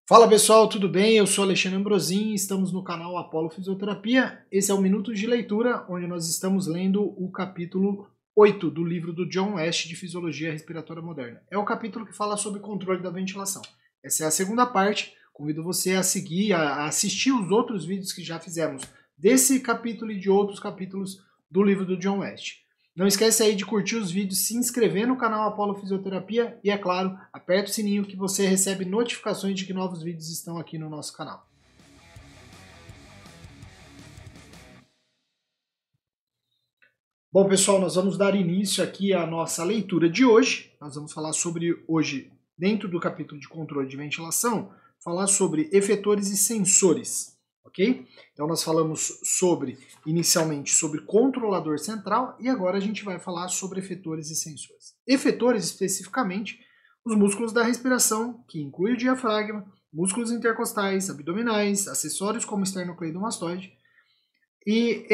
Fala pessoal, tudo bem? Eu sou Alexandre Ambrosin, estamos no canal Apolo Fisioterapia. Esse é o Minuto de Leitura, onde nós estamos lendo o capítulo 8 do livro do John West de Fisiologia Respiratória Moderna. É o capítulo que fala sobre controle da ventilação. Essa é a segunda parte. Convido você a seguir, a assistir os outros vídeos que já fizemos desse capítulo e de outros capítulos do livro do John West. Não esquece aí de curtir os vídeos, se inscrever no canal Apolo Fisioterapia e, é claro, aperta o sininho que você recebe notificações de que novos vídeos estão aqui no nosso canal. Bom, pessoal, nós vamos dar início aqui à nossa leitura de hoje. Nós vamos falar sobre, hoje, dentro do capítulo de controle de ventilação, falar sobre efetores e sensores, ok? Então nós falamos inicialmente sobre controlador central e agora a gente vai falar sobre efetores e sensores. Efetores, especificamente, os músculos da respiração, que inclui o diafragma, músculos intercostais, abdominais, acessórios como esternocleidomastoide. E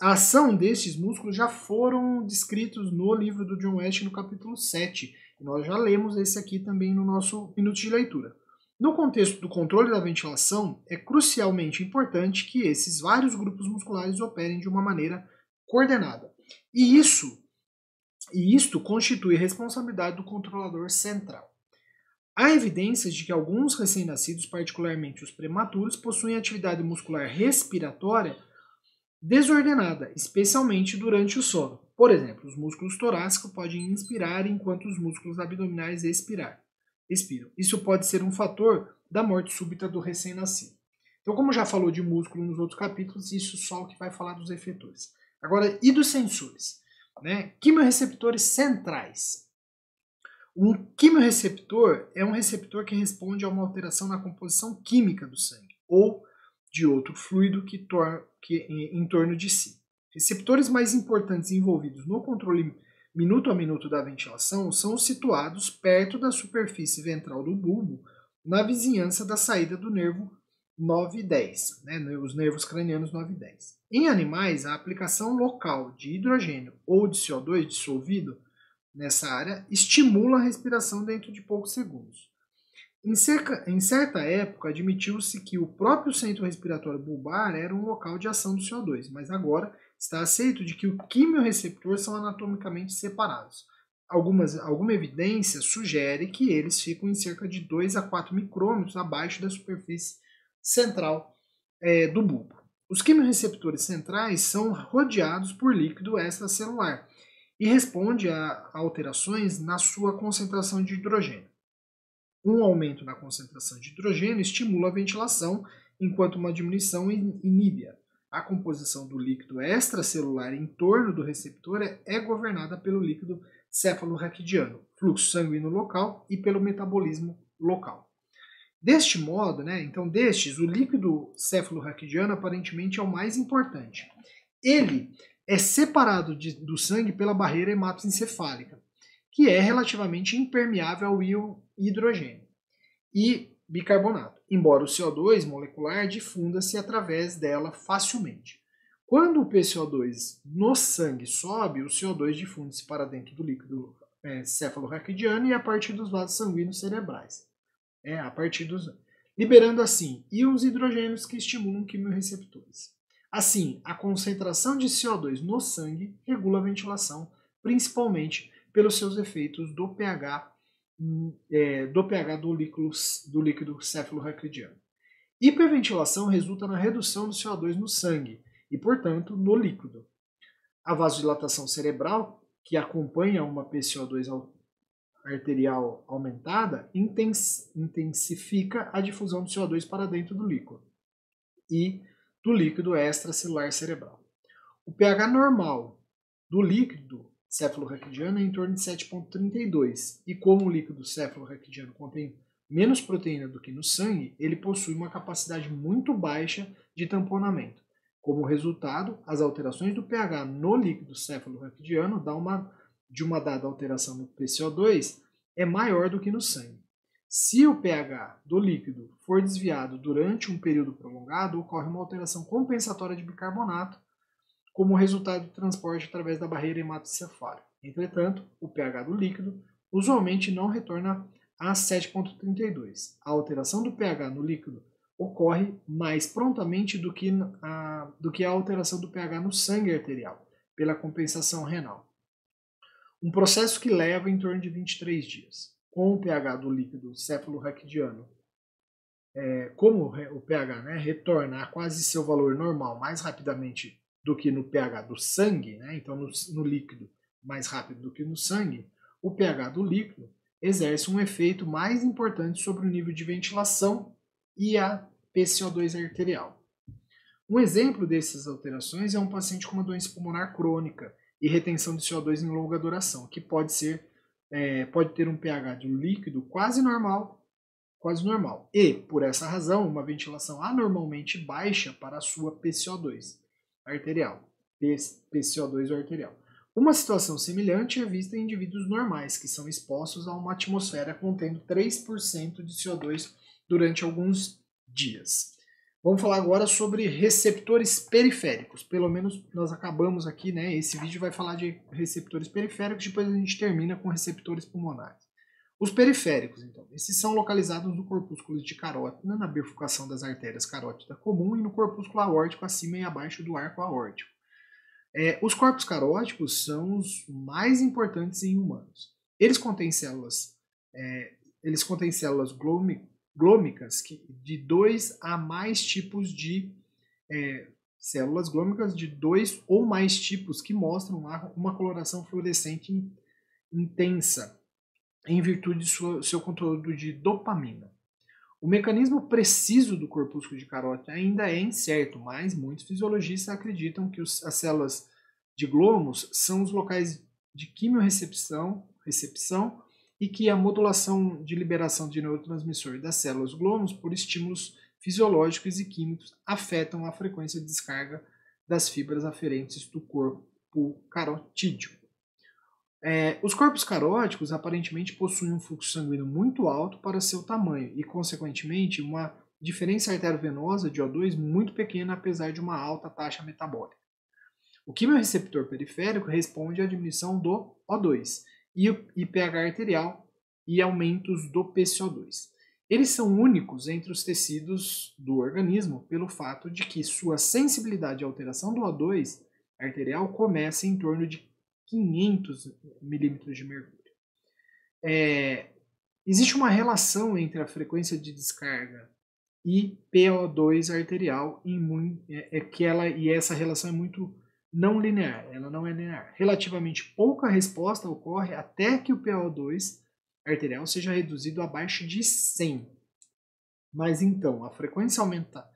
a ação destes músculos já foram descritos no livro do John West no capítulo 7. E nós já lemos esse aqui também no nosso minuto de leitura. No contexto do controle da ventilação, é crucialmente importante que esses vários grupos musculares operem de uma maneira coordenada. E isto constitui responsabilidade do controlador central. Há evidências de que alguns recém-nascidos, particularmente os prematuros, possuem atividade muscular respiratória desordenada, especialmente durante o sono. Por exemplo, os músculos torácicos podem inspirar enquanto os músculos abdominais expiram. Isso pode ser um fator da morte súbita do recém-nascido. Então, como já falou de músculo nos outros capítulos, isso só o que vai falar dos efetores. Agora, e dos sensores? Quimioreceptores centrais. Um quimioreceptor é um receptor que responde a uma alteração na composição química do sangue ou de outro fluido em torno de si. Receptores mais importantes envolvidos no controle minuto a minuto da ventilação são situados perto da superfície ventral do bulbo, na vizinhança da saída do nervo 9 e 10, os nervos cranianos 9 e 10. Em animais, a aplicação local de hidrogênio ou de CO2 dissolvido nessa área estimula a respiração dentro de poucos segundos. Em certa época, admitiu-se que o próprio centro respiratório bulbar era um local de ação do CO2, mas agora está aceito de que o quimioreceptor são anatomicamente separados. Alguma evidência sugere que eles ficam em cerca de 2 a 4 micrômetros abaixo da superfície central do bulbo. Os quimioreceptores centrais são rodeados por líquido extracelular e responde a alterações na sua concentração de hidrogênio. Um aumento na concentração de hidrogênio estimula a ventilação, enquanto uma diminuição inibe-a. A composição do líquido extracelular em torno do receptor é governada pelo líquido cefalorraquidiano, fluxo sanguíneo local e pelo metabolismo local. Deste modo, o líquido cefalorraquidiano aparentemente é o mais importante. Ele é separado do sangue pela barreira hematoencefálica, que é relativamente impermeável ao íon hidrogênio e bicarbonato, embora o CO2 molecular difunda-se através dela facilmente. Quando o PCO2 no sangue sobe, o CO2 difunde-se para dentro do líquido cefalorraquidiano e a partir dos vasos sanguíneos cerebrais. Liberando assim íons hidrogênios que estimulam quimioreceptores. Assim, a concentração de CO2 no sangue regula a ventilação, principalmente pelos seus efeitos do pH do líquido cefalorraquidiano. Hiperventilação resulta na redução do CO2 no sangue e, portanto, no líquido. A vasodilatação cerebral, que acompanha uma PCO2 arterial aumentada, intensifica a difusão do CO2 para dentro do líquido e do líquido extracelular cerebral. O pH normal do líquido cefalorraquidiano é em torno de 7,32 e como o líquido cefalorraquidiano contém menos proteína do que no sangue, ele possui uma capacidade muito baixa de tamponamento. Como resultado, as alterações do pH no líquido cefalorraquidiano de uma dada alteração no PCO2 é maior do que no sangue. Se o pH do líquido for desviado durante um período prolongado, ocorre uma alteração compensatória de bicarbonato, como resultado do transporte através da barreira hematoencefálica. Entretanto, o pH do líquido usualmente não retorna a 7,32. A alteração do pH no líquido ocorre mais prontamente do que a alteração do pH no sangue arterial, pela compensação renal. Um processo que leva em torno de 23 dias. Com o pH do líquido cefalorraquidiano, como o pH retorna a quase seu valor normal mais rapidamente do que no pH do sangue, então no líquido mais rápido do que no sangue, o pH do líquido exerce um efeito mais importante sobre o nível de ventilação e a PCO2 arterial. Um exemplo dessas alterações é um paciente com uma doença pulmonar crônica e retenção de CO2 em longa duração, que pode ter um pH de líquido quase normal, e, por essa razão, uma ventilação anormalmente baixa para a sua PCO2 arterial. Uma situação semelhante é vista em indivíduos normais, que são expostos a uma atmosfera contendo 3% de CO2 durante alguns dias. Vamos falar agora sobre receptores periféricos. Pelo menos nós acabamos aqui, esse vídeo vai falar de receptores periféricos, depois a gente termina com receptores pulmonares. Os periféricos, então, esses são localizados no corpúsculo de carótida, na bifurcação das artérias carótida comum e no corpúsculo aórtico acima e abaixo do arco aórtico. Os corpos caróticos são os mais importantes em humanos. Eles contêm células glômicas de 2 a mais tipos de células glômicas de 2 ou mais tipos que mostram uma coloração fluorescente intensa em virtude de seu conteúdo de dopamina. O mecanismo preciso do corpúsculo de carótida ainda é incerto, mas muitos fisiologistas acreditam que as células de glomos são os locais de quimiorrecepção e que a modulação de liberação de neurotransmissor das células glomos por estímulos fisiológicos e químicos afetam a frequência de descarga das fibras aferentes do corpo carotídeo. Os corpos caróticos aparentemente possuem um fluxo sanguíneo muito alto para seu tamanho e, consequentemente, uma diferença arteriovenosa de O2 muito pequena, apesar de uma alta taxa metabólica. O quimiorreceptor periférico responde à diminuição do O2 e pH arterial e aumentos do PCO2. Eles são únicos entre os tecidos do organismo pelo fato de que sua sensibilidade à alteração do O2 arterial começa em torno de 500 milímetros de mercúrio. Existe uma relação entre a frequência de descarga e PO2 arterial e essa relação é muito não linear, ela não é linear. Relativamente pouca resposta ocorre até que o PO2 arterial seja reduzido abaixo de 100. Mas então a frequência aumenta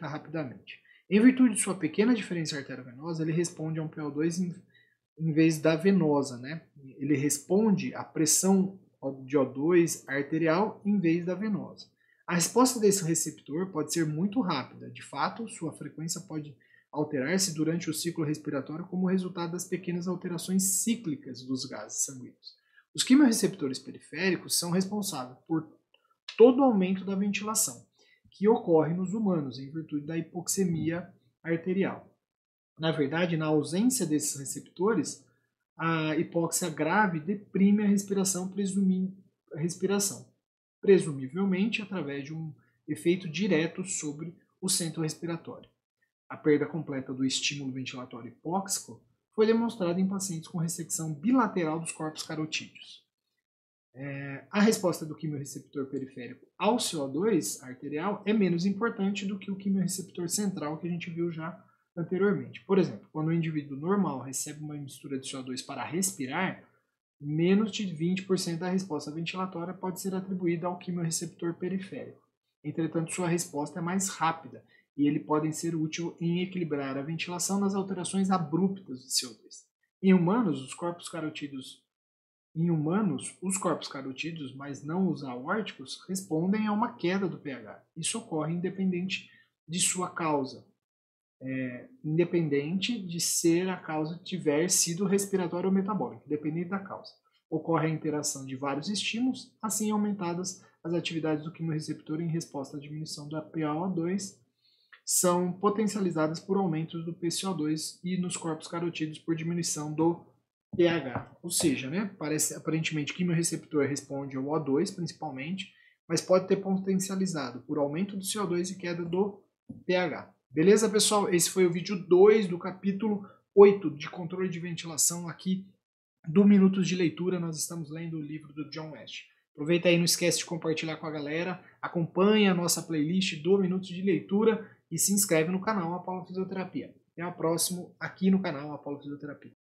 rapidamente. Em virtude de sua pequena diferença arteriovenosa, ele responde a um PO2 em vez da venosa, Ele responde à pressão de O2 arterial em vez da venosa. A resposta desse receptor pode ser muito rápida. De fato, sua frequência pode alterar-se durante o ciclo respiratório como resultado das pequenas alterações cíclicas dos gases sanguíneos. Os quimiorreceptores periféricos são responsáveis por todo o aumento da ventilação, que ocorre nos humanos em virtude da hipoxemia arterial. Na verdade, na ausência desses receptores, a hipóxia grave deprime a respiração, presumivelmente através de um efeito direto sobre o centro respiratório. A perda completa do estímulo ventilatório hipóxico foi demonstrada em pacientes com ressecção bilateral dos corpos carotídeos. A resposta do quimiorreceptor periférico ao CO2 arterial é menos importante do que o quimiorreceptor central que a gente viu já anteriormente. Por exemplo, quando o indivíduo normal recebe uma mistura de CO2 para respirar, menos de 20% da resposta ventilatória pode ser atribuída ao quimiorreceptor periférico. Entretanto, sua resposta é mais rápida e ele pode ser útil em equilibrar a ventilação nas alterações abruptas de CO2. Em humanos, os corpos carotídeos, mas não os aórticos, respondem a uma queda do pH. Isso ocorre independente de sua causa. Independente de ser a causa tiver sido respiratória ou metabólica, independente da causa. Ocorre a interação de vários estímulos, assim aumentadas as atividades do quimiorreceptor em resposta à diminuição da PaO2, são potencializadas por aumentos do PCO2 e nos corpos carotídeos por diminuição do pH. Ou seja, né, parece, aparentemente, quimiorreceptor responde ao O2 principalmente, mas pode ter potencializado por aumento do CO2 e queda do pH. Beleza, pessoal? Esse foi o vídeo 2 do capítulo 8 de controle de ventilação aqui do Minutos de Leitura. Nós estamos lendo o livro do John West. Aproveita aí, não esquece de compartilhar com a galera, acompanha a nossa playlist do Minutos de Leitura e se inscreve no canal Apolo Fisioterapia. Até o próximo aqui no canal Apolo Fisioterapia.